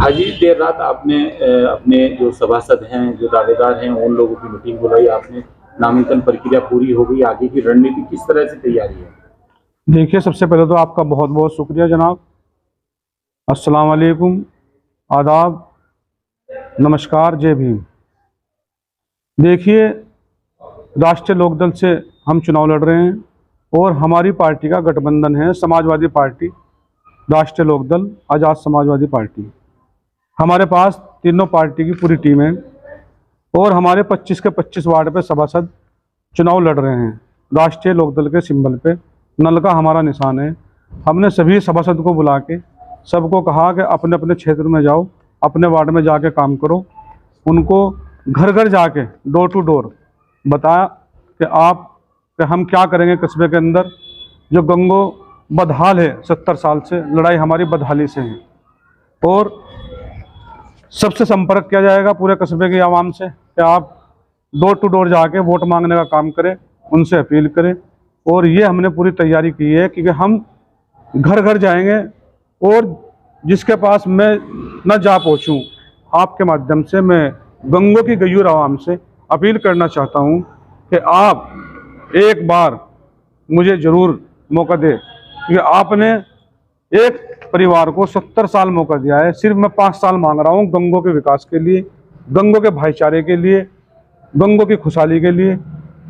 आज ही देर रात आपने अपने जो सभासद हैं, जो दावेदार हैं, उन लोगों की मीटिंग बुलाई आपने। नामांकन प्रक्रिया पूरी हो गई, आगे की रणनीति किस तरह से तैयारी है? देखिए, सबसे पहले तो आपका बहुत बहुत शुक्रिया जनाब। अस्सलाम वालेकुम, आदाब, नमस्कार, जय भीम। देखिए, राष्ट्रीय लोकदल से हम चुनाव लड़ रहे हैं और हमारी पार्टी का गठबंधन है समाजवादी पार्टी, राष्ट्रीय लोकदल, आज़ाद समाजवादी पार्टी। हमारे पास तीनों पार्टी की पूरी टीम है और हमारे 25 के 25 वार्ड पे सभासद चुनाव लड़ रहे हैं। राष्ट्रीय लोकदल के सिंबल पे नल का हमारा निशान है। हमने सभी सभासद को बुला के सबको कहा कि अपने अपने क्षेत्र में जाओ, अपने वार्ड में जाके काम करो। उनको घर घर जाके डोर टू डोर बताया कि हम क्या करेंगे कस्बे के अंदर। जो गंगो बदहाल है 70 साल से, लड़ाई हमारी बदहाली से है और सबसे संपर्क किया जाएगा पूरे कस्बे की आवाम से कि आप डोर टू डोर जाके वोट मांगने का काम करें, उनसे अपील करें। और ये हमने पूरी तैयारी की है क्योंकि हम घर घर जाएंगे और जिसके पास मैं न जा पहुँचूँ, आपके माध्यम से मैं गंगो की गयूर आवाम से अपील करना चाहता हूँ कि आप एक बार मुझे ज़रूर मौका दें, क्योंकि आपने एक परिवार को 70 साल मौका दिया है। सिर्फ मैं 5 साल मांग रहा हूँ गंगो के विकास के लिए, गंगो के भाईचारे के लिए, गंगो की खुशहाली के लिए,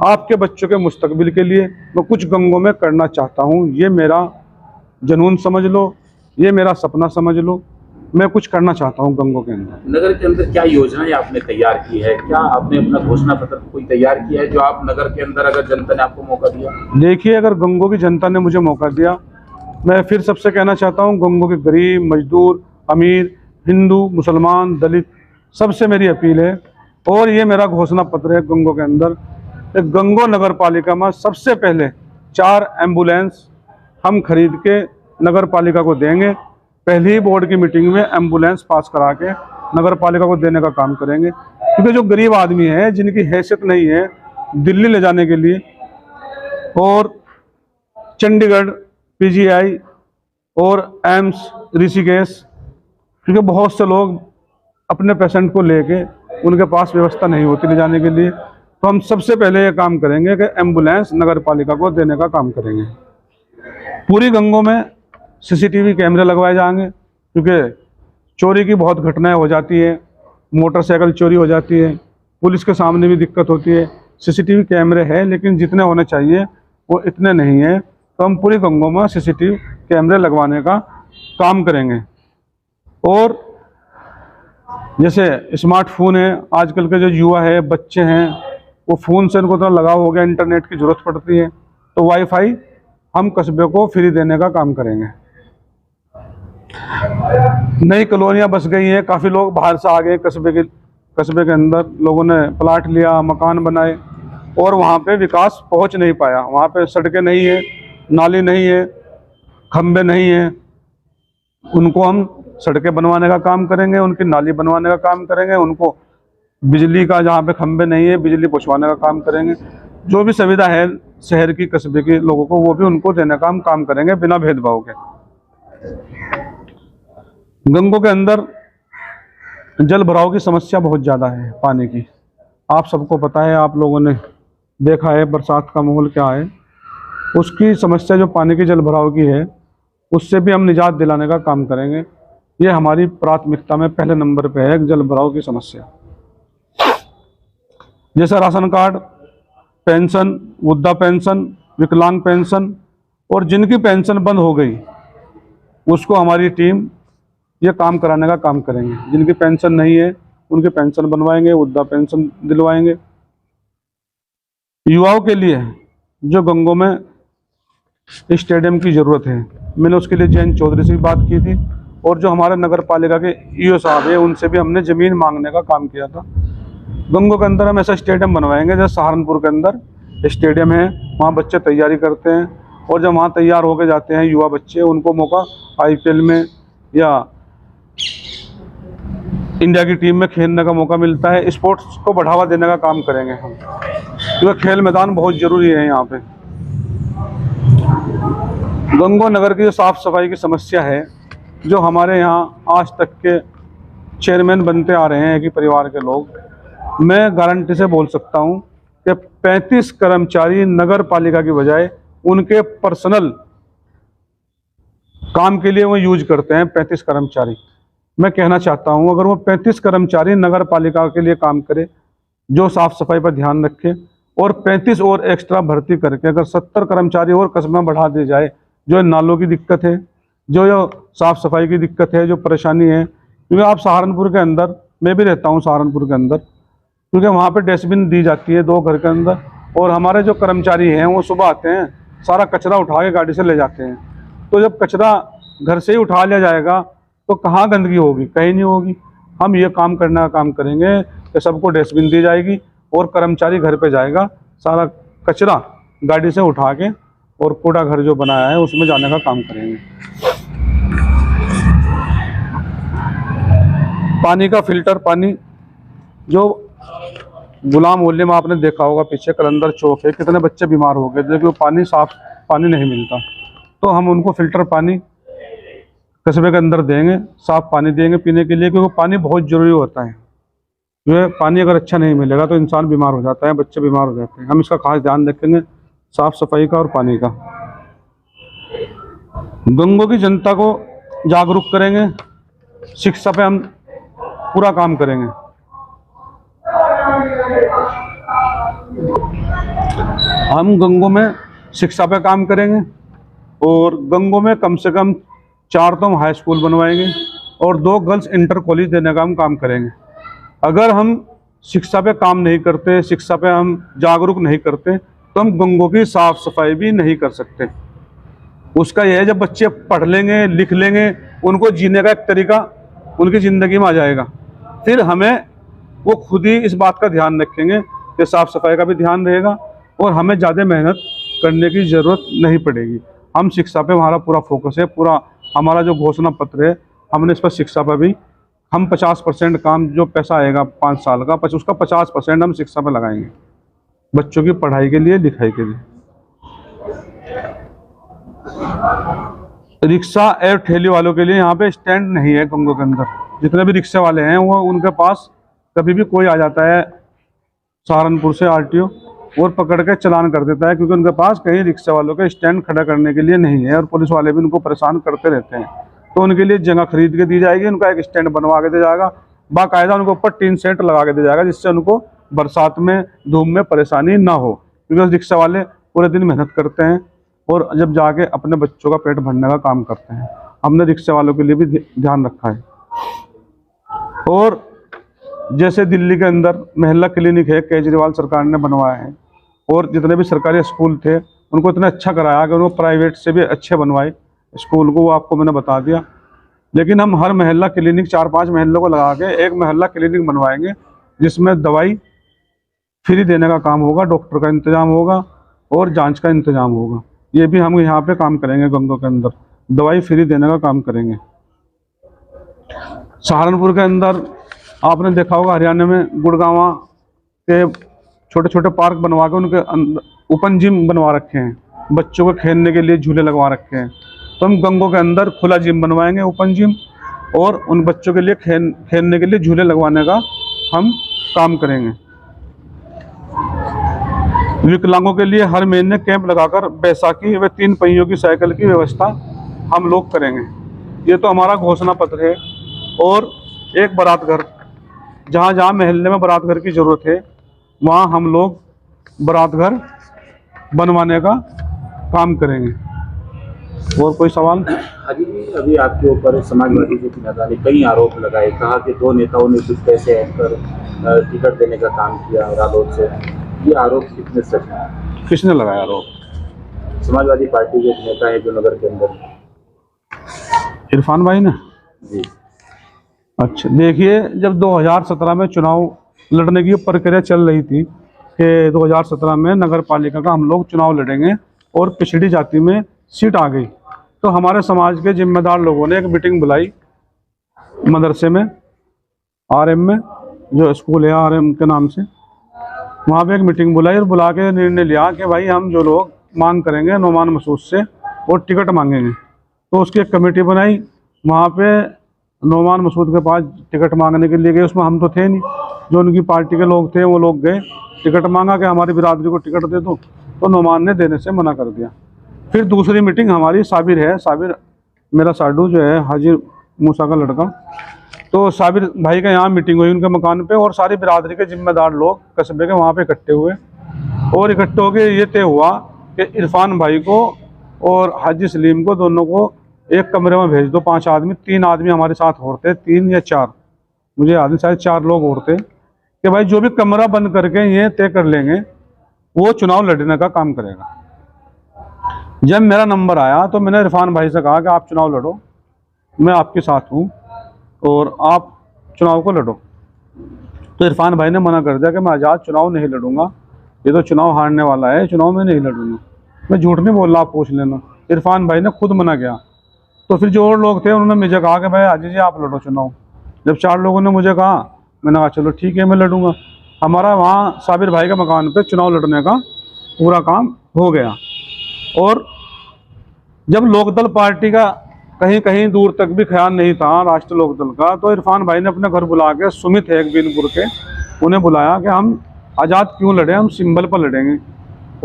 आपके बच्चों के मुस्तकबिल के लिए मैं कुछ गंगो में करना चाहता हूँ। ये मेरा जुनून समझ लो, ये मेरा सपना समझ लो। मैं कुछ करना चाहता हूँ गंगो के अंदर। नगर के अंदर क्या योजनाएं आपने तैयार की है? क्या आपने अपना घोषणा पत्र कोई तैयार किया है जो आप नगर के अंदर, अगर जनता ने आपको मौका दिया? देखिए, अगर गंगो की जनता ने मुझे मौका दिया, मैं फिर सबसे कहना चाहता हूँ, गंगो के गरीब, मजदूर, अमीर, हिंदू, मुसलमान, दलित, सबसे मेरी अपील है और ये मेरा घोषणा पत्र है गंगो के अंदर। गंगो नगर पालिका में सबसे पहले 4 एम्बुलेंस हम खरीद के नगर पालिका को देंगे। पहली ही बोर्ड की मीटिंग में एम्बुलेंस पास करा के नगर पालिका को देने का काम करेंगे, क्योंकि जो गरीब आदमी है, जिनकी हैसियत नहीं है दिल्ली ले जाने के लिए और चंडीगढ़, पीजीआई और एम्स ऋषिकेश, क्योंकि बहुत से लोग अपने पेशेंट को लेके उनके पास व्यवस्था नहीं होती ले जाने के लिए, तो हम सबसे पहले ये काम करेंगे कि एम्बुलेंस नगर पालिका को देने का काम करेंगे। पूरी गंगो में सीसीटीवी कैमरे लगवाए जाएंगे, क्योंकि चोरी की बहुत घटनाएं हो जाती है, मोटरसाइकिल चोरी हो जाती है, पुलिस के सामने भी दिक्कत होती है। सीसीटीवी कैमरे हैं लेकिन जितने होने चाहिए वो इतने नहीं है, तो हम पूरी गंगो में सीसीटीवी कैमरे लगवाने का काम करेंगे। और जैसे स्मार्टफोन है, आजकल के जो युवा है, बच्चे हैं, वो फ़ोन से उनको इतना लगाव हो गया, इंटरनेट की ज़रूरत पड़ती है, तो वाईफाई हम कस्बे को फ्री देने का काम करेंगे। नई कॉलोनियाँ बस गई हैं, काफ़ी लोग बाहर से आ गए कस्बे के अंदर, लोगों ने प्लाट लिया, मकान बनाए और वहाँ पे विकास पहुँच नहीं पाया। वहाँ पे सड़कें नहीं है, नाली नहीं है, खंबे नहीं है। उनको हम सड़कें बनवाने का काम करेंगे, उनकी नाली बनवाने का काम करेंगे, उनको बिजली का, जहाँ पे खंबे नहीं है, बिजली पहुँचवाने का काम करेंगे। जो भी सुविधा है शहर की, कस्बे के लोगों को, वो भी उनको देने का हम काम करेंगे बिना भेदभाव के। गंगो के अंदर जल भराव की समस्या बहुत ज़्यादा है, पानी की। आप सबको पता है, आप लोगों ने देखा है बरसात का माहौल क्या है। उसकी समस्या जो पानी की जल भराव की है, उससे भी हम निजात दिलाने का काम करेंगे। ये हमारी प्राथमिकता में पहले नंबर पे है, जल भराव की समस्या। जैसे राशन कार्ड, पेंशन, वृद्धा पेंशन, विकलांग पेंशन, और जिनकी पेंशन बंद हो गई उसको हमारी टीम ये काम कराने का काम करेंगे। जिनकी पेंशन नहीं है उनकी पेंशन बनवाएंगे, वृद्धा पेंशन दिलवाएंगे। युवाओं के लिए जो गंगो में स्टेडियम की ज़रूरत है, मैंने उसके लिए जयंत चौधरी से भी बात की थी और जो हमारे नगर पालिका के ईओ साहब है उनसे भी हमने ज़मीन मांगने का काम किया था। गंगो के अंदर हम ऐसा स्टेडियम बनवाएंगे जैसे सहारनपुर के अंदर स्टेडियम है, वहाँ बच्चे तैयारी करते हैं और जब वहाँ तैयार होकर जाते हैं युवा बच्चे, उनको मौका IPL में या इंडिया की टीम में खेलने का मौका मिलता है। स्पोर्ट्स को बढ़ावा देने का काम करेंगे हम, क्योंकि खेल मैदान बहुत ज़रूरी है। यहाँ पे गंगो नगर की जो साफ़ सफाई की समस्या है, जो हमारे यहाँ आज तक के चेयरमैन बनते आ रहे हैं एक ही परिवार के लोग, मैं गारंटी से बोल सकता हूं कि 35 कर्मचारी नगर पालिका की बजाय उनके पर्सनल काम के लिए वो यूज करते हैं। 35 कर्मचारी, मैं कहना चाहता हूं अगर वो 35 कर्मचारी नगर पालिका के लिए काम करे, जो साफ सफाई पर ध्यान रखे, और 35 और एक्स्ट्रा भर्ती करके अगर 70 कर्मचारी और कस्बे में बढ़ा दी जाए, जो नालों की दिक्कत है, जो साफ सफाई की दिक्कत है, जो परेशानी है, क्योंकि आप सहारनपुर के अंदर, मैं भी रहता हूँ सहारनपुर के अंदर, क्योंकि वहाँ पे डस्टबिन दी जाती है 2 घर के अंदर, और हमारे जो कर्मचारी हैं वो सुबह आते हैं, सारा कचरा उठा के गाड़ी से ले जाते हैं। तो जब कचरा घर से ही उठा लिया जाएगा तो कहाँ गंदगी होगी? कहीं नहीं होगी। हम ये काम करने का काम करेंगे कि सबको डस्टबिन दी जाएगी और कर्मचारी घर पे जाएगा, सारा कचरा गाड़ी से उठा के और कूड़ा घर जो बनाया है उसमें जाने का काम करेंगे। पानी का फिल्टर पानी, जो गुलाम मोहल्ले में आपने देखा होगा पीछे कलंदर चौक है, कितने बच्चे बीमार हो गए क्योंकि पानी साफ पानी नहीं मिलता। तो हम उनको फिल्टर पानी कस्बे के अंदर देंगे, साफ पानी देंगे पीने के लिए, क्योंकि पानी बहुत ज़रूरी होता है। जो पानी अगर अच्छा नहीं मिलेगा तो इंसान बीमार हो जाता है, बच्चे बीमार हो जाते हैं। हम इसका खास ध्यान रखेंगे, साफ सफाई का और पानी का। गंगों की जनता को जागरूक करेंगे, शिक्षा पे हम पूरा काम करेंगे। हम गंगों में शिक्षा पे काम करेंगे और गंगों में कम से कम 4 तो हम हाई स्कूल बनवाएंगे और 2 गर्ल्स इंटर कॉलेज देने का हम काम करेंगे। अगर हम शिक्षा पे काम नहीं करते, शिक्षा पे हम जागरूक नहीं करते, तो हम गंगों की साफ सफाई भी नहीं कर सकते। उसका यह है जब बच्चे पढ़ लेंगे, लिख लेंगे, उनको जीने का एक तरीका उनकी ज़िंदगी में आ जाएगा, फिर हमें वो खुद ही इस बात का ध्यान रखेंगे कि साफ सफाई का भी ध्यान रहेगा और हमें ज़्यादा मेहनत करने की ज़रूरत नहीं पड़ेगी। हम शिक्षा पे हमारा पूरा फोकस है, पूरा हमारा जो घोषणा पत्र है हमने इस पर शिक्षा पर भी हम 50% काम जो पैसा आएगा 5 साल का, उसका 50% हम शिक्षा पर लगाएंगे, बच्चों की पढ़ाई के लिए, लिखाई के लिए। रिक्शा और ठेली वालों के लिए यहाँ पे स्टैंड नहीं है गंगों के अंदर। जितने भी रिक्शा वाले हैं वो उनके पास कभी भी कोई आ जाता है सहारनपुर से आरटीओ और पकड़ के चालान कर देता है, क्योंकि उनके पास कहीं रिक्शा वालों के स्टैंड खड़ा करने के लिए नहीं है और पुलिस वाले भी उनको परेशान करते रहते हैं। तो उनके लिए जगह खरीद के दी जाएगी, उनका एक स्टैंड बनवा के दिया जाएगा, बाकायदा उनके ऊपर टीन सेट लगा के दिया जाएगा, जिससे उनको बरसात में धूप में परेशानी ना हो, क्योंकि रिक्शा वाले पूरे दिन मेहनत करते हैं और जब जाके अपने बच्चों का पेट भरने का काम करते हैं। हमने रिक्शा वालों के लिए भी ध्यान रखा है। और जैसे दिल्ली के अंदर मोहल्ला क्लिनिक है, केजरीवाल सरकार ने बनवाया है, और जितने भी सरकारी स्कूल थे उनको इतना अच्छा कराया कि उनको प्राइवेट से भी अच्छे बनवाए स्कूल को, वो आपको मैंने बता दिया। लेकिन हम हर मोहल्ला क्लिनिक 4-5 मोहल्लों को लगा के एक मोहल्ला क्लिनिक बनवाएंगे, जिसमें दवाई फ्री देने का काम होगा, डॉक्टर का इंतजाम होगा और जांच का इंतजाम होगा। ये भी हम यहाँ पे काम करेंगे, गंगों के अंदर दवाई फ्री देने का काम करेंगे। सहारनपुर के अंदर आपने देखा होगा हरियाणा में गुड़गांव के छोटे छोटे पार्क बनवा के उनके अंदर ओपन जिम बनवा रखे हैं, बच्चों को खेलने के लिए झूले लगवा रखे हैं। तो हम गंगों के अंदर खुला जिम बनवाएंगे, ओपन जिम, और उन बच्चों के लिए खेलने के लिए झूले लगवाने का हम काम करेंगे। विकलांगों के लिए हर महीने कैंप लगाकर बैसाखी व 3 पहियों की साइकिल की व्यवस्था हम लोग करेंगे। ये तो हमारा घोषणा पत्र है। और एक बारात घर, जहाँ जहाँ मोहल्ले में बारात घर की ज़रूरत है वहाँ हम लोग बारात घर बनवाने का काम करेंगे। और कोई सवाल? हाजी जी, अभी आपके ऊपर समाजवादी के नेता ने कई आरोप लगाए, कहा कि 2 नेताओं ने कुछ पैसे ऐड कर टिकट देने का काम किया रालोद से। ये आरोप कितने सच हैं? किसने लगाया आरोप? समाजवादी पार्टी के एक नेता है जो नगर के अंदर। इरफान भाई ने जी। अच्छा, देखिए, जब 2017 में चुनाव लड़ने की प्रक्रिया चल रही थी कि 2017 में नगर पालिका का हम लोग चुनाव लड़ेंगे और पिछड़ी जाति में सीट आ गई, तो हमारे समाज के जिम्मेदार लोगों ने एक मीटिंग बुलाई मदरसे में, आरएम में, जो स्कूल है आरएम के नाम से, वहाँ पे एक मीटिंग बुलाई और बुला के निर्णय लिया कि भाई हम जो लोग मांग करेंगे नोमान मसूद से और टिकट मांगेंगे। तो उसकी एक कमेटी बनाई, वहाँ पे नौमान मसूद के पास टिकट मांगने के लिए गए, उसमें हम तो थे नहीं, जो उनकी पार्टी के लोग थे वो लोग गए, टिकट मांगा कि हमारी बिरादरी को टिकट दे दो, तो नौमान ने देने से मना कर दिया। फिर दूसरी मीटिंग हमारी, साबिर है, साबिर मेरा साडू जो है हाजी मूसा का लड़का, तो साबिर भाई का यहाँ मीटिंग हुई उनके मकान पे, और सारी बिरादरी के जिम्मेदार लोग कस्बे के वहाँ पे इकट्ठे हुए, और इकट्ठे होकर ये तय हुआ कि इरफान भाई को और हाजी सलीम को दोनों को एक कमरे में भेज दो, 5 आदमी, 3 आदमी हमारे साथ और थे, 3 या 4, मुझे याद नहीं, शायद 4 लोग और थे, कि भाई जो भी कमरा बंद करके ये तय कर लेंगे वो चुनाव लड़ने का काम करेगा। जब मेरा नंबर आया तो मैंने इरफान भाई से कहा कि आप चुनाव लड़ो, मैं आपके साथ हूँ और आप चुनाव को लड़ो। तो इरफान भाई ने मना कर दिया कि मैं आज़ाद चुनाव नहीं लड़ूंगा, ये तो चुनाव हारने वाला है, चुनाव में नहीं लड़ूंगा। मैं झूठ नहीं बोल रहा, आप पूछ लेना। इरफान भाई ने खुद मना किया। तो फिर जो और लोग थे उन्होंने मुझे कहा कि भाई हाजी जी आप लड़ो चुनाव। जब 4 लोगों ने मुझे कहा, मैंने कहा चलो ठीक है मैं लड़ूंगा। हमारा वहाँ साबिर भाई के मकान पे चुनाव लड़ने का पूरा काम हो गया। और जब लोकदल पार्टी का कहीं कहीं दूर तक भी ख्याल नहीं था राष्ट्रीय लोकदल का, तो इरफान भाई ने अपने घर बुला के सुमित है एक बीनपुर के, उन्हें बुलाया कि हम आज़ाद क्यों लड़े, हम सिंबल पर लड़ेंगे।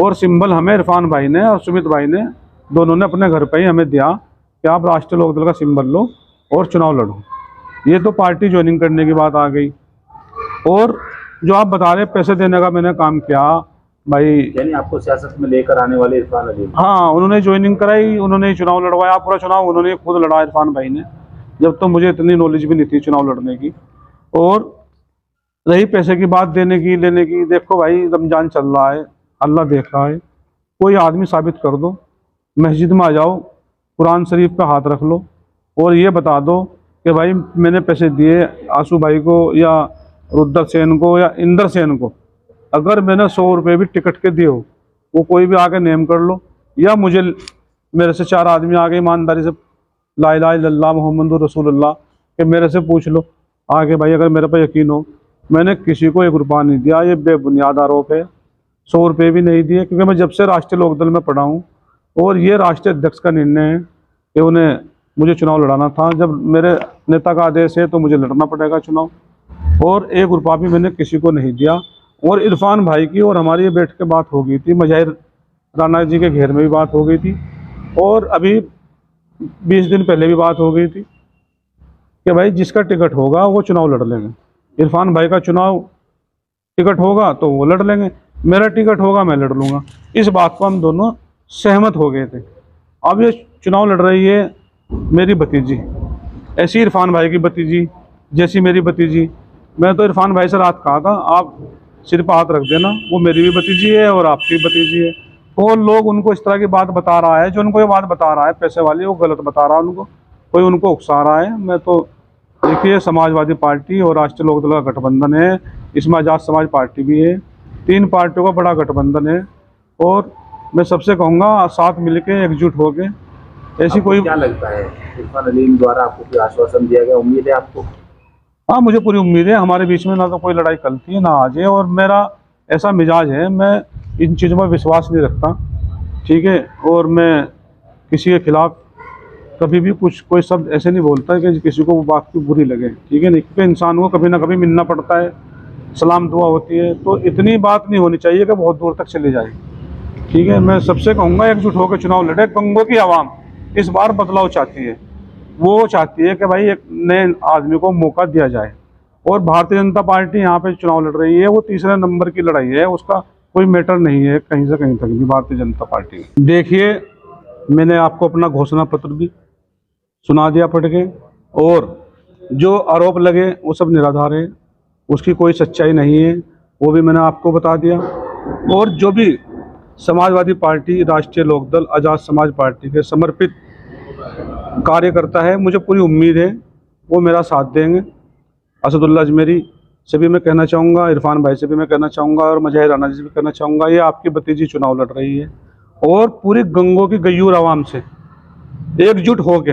और सिंबल हमें इरफान भाई ने और सुमित भाई ने दोनों ने अपने घर पे ही हमें दिया कि आप राष्ट्रीय लोकदल का सिंबल लो और चुनाव लड़ो। ये तो पार्टी ज्वाइनिंग करने की बात आ गई। और जो आप बता रहे पैसे देने का मैंने काम किया भाई, यानी आपको सियासत में लेकर आने वाले इरफान अली। हाँ, उन्होंने ज्वाइनिंग कराई, उन्होंने ही चुनाव लड़वाया, पूरा चुनाव उन्होंने खुद लड़ा इरफान भाई ने, जब तो मुझे इतनी नॉलेज भी नहीं थी चुनाव लड़ने की। और रही पैसे की बात, देने की लेने की, देखो भाई रमजान चल रहा है, अल्लाह देख रहा है, कोई आदमी साबित कर दो, मस्जिद में आ जाओ, कुरान शरीफ पे हाथ रख लो और ये बता दो कि भाई मैंने पैसे दिए आंसू भाई को या रुद्र सेन को या इंदर सेन को, अगर मैंने 100 रुपये भी टिकट के दिए हो, वो कोई भी आके नेम कर लो, या मुझे मेरे से 4 आदमी आगे ईमानदारी से ला इलाहा इल्लल्लाह मुहम्मदुर रसूलुल्लाह कि मेरे से पूछ लो आगे भाई, अगर मेरे पर यकीन हो मैंने किसी को 1 रुपया नहीं दिया, ये बेबुनियाद आरोप है। 100 रुपये भी नहीं दिए, क्योंकि मैं जब से राष्ट्रीय लोकदल में पढ़ा हूँ और ये राष्ट्रीय अध्यक्ष का निर्णय है कि उन्हें मुझे चुनाव लड़ाना था। जब मेरे नेता का आदेश है तो मुझे लड़ना पड़ेगा चुनाव, और 1 रुपया भी मैंने किसी को नहीं दिया। और इरफान भाई की और हमारी ये बैठ के बात हो गई थी, मुजाहिर राणा जी के घेर में भी बात हो गई थी, और अभी 20 दिन पहले भी बात हो गई थी कि भाई जिसका टिकट होगा वो चुनाव लड़ लेंगे। इरफान भाई का चुनाव टिकट होगा तो वो लड़ लेंगे, मेरा टिकट होगा मैं लड़ लूँगा। इस बात को हम दोनों सहमत हो गए थे। अब ये चुनाव लड़ रही है मेरी भतीजी, ऐसी इरफान भाई की भतीजी जैसी मेरी भतीजी। मैं तो इरफान भाई से रात कहा था आप सिर पर हाथ रख देना, वो मेरी भी भतीजी है और आपकी भतीजी है। और लोग उनको इस तरह की बात बता रहा है, जो उनको ये बात बता रहा है पैसे वाली, वो गलत बता रहा है उनको, कोई उनको उकसा रहा है। मैं तो देखिए समाजवादी पार्टी और राष्ट्रीय लोकदल का गठबंधन है, इसमें आज़ाद समाज पार्टी भी है, 3 पार्टियों का बड़ा गठबंधन है। और मैं सबसे कहूँगा साथ मिलके एकजुट होके ऐसी कोई। क्या लगता है इरफान अली द्वारा आपको कोई आश्वासन दिया गया, उम्मीद है आपको? हाँ, मुझे पूरी उम्मीद है, हमारे बीच में ना तो कोई लड़ाई कलती है ना आज है। और मेरा ऐसा मिजाज है, मैं इन चीज़ों पर विश्वास नहीं रखता, ठीक है। और मैं किसी के खिलाफ कभी भी कोई शब्द ऐसे नहीं बोलता कि किसी को वो बात की बुरी लगे, ठीक है नहीं, क्योंकि इंसान को कभी ना कभी मिलना पड़ता है, सलाम दुआ होती है, तो इतनी बात नहीं होनी चाहिए कि बहुत दूर तक चली जाए, ठीक है। मैं सबसे कहूँगा एकजुट होकर चुनाव लड़े। गंगों की आवाम इस बार बदलाव चाहती है, वो चाहती है कि भाई एक नए आदमी को मौका दिया जाए। और भारतीय जनता पार्टी यहाँ पे चुनाव लड़ रही है, वो तीसरे नंबर की लड़ाई है, उसका कोई मैटर नहीं है कहीं से कहीं तक भी भारतीय जनता पार्टी। देखिए मैंने आपको अपना घोषणा पत्र भी सुना दिया पढ़ के, और जो आरोप लगे वो सब निराधार है, उसकी कोई सच्चाई नहीं है, वो भी मैंने आपको बता दिया। और जो भी समाजवादी पार्टी, राष्ट्रीय लोकदल, आज़ाद समाज पार्टी के समर्पित कार्यकर्ता है, मुझे पूरी उम्मीद है वो मेरा साथ देंगे। असदुल्ला अजमेरी से भी मैं कहना चाहूँगा, इरफान भाई से भी मैं कहना चाहूँगा, और मुजाहिर राणा जी से भी कहना चाहूँगा, ये आपकी भतीजी चुनाव लड़ रही है। और पूरी गंगों की गयूर आवाम से एकजुट होके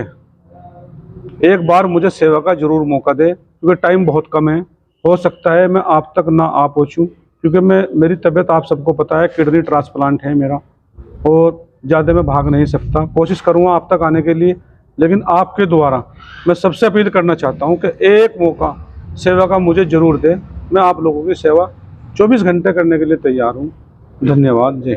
एक बार मुझे सेवा का जरूर मौका दे, क्योंकि टाइम बहुत कम है। हो सकता है मैं आप तक ना आ पहुँचूँ, क्योंकि मेरी तबीयत आप सबको पता है, किडनी ट्रांसप्लांट है मेरा, और ज़्यादा मैं भाग नहीं सकता। कोशिश करूँगा आप तक आने के लिए, लेकिन आपके द्वारा मैं सबसे अपील करना चाहता हूं कि एक मौका सेवा का मुझे ज़रूर दें। मैं आप लोगों की सेवा 24 घंटे करने के लिए तैयार हूं। धन्यवाद। जय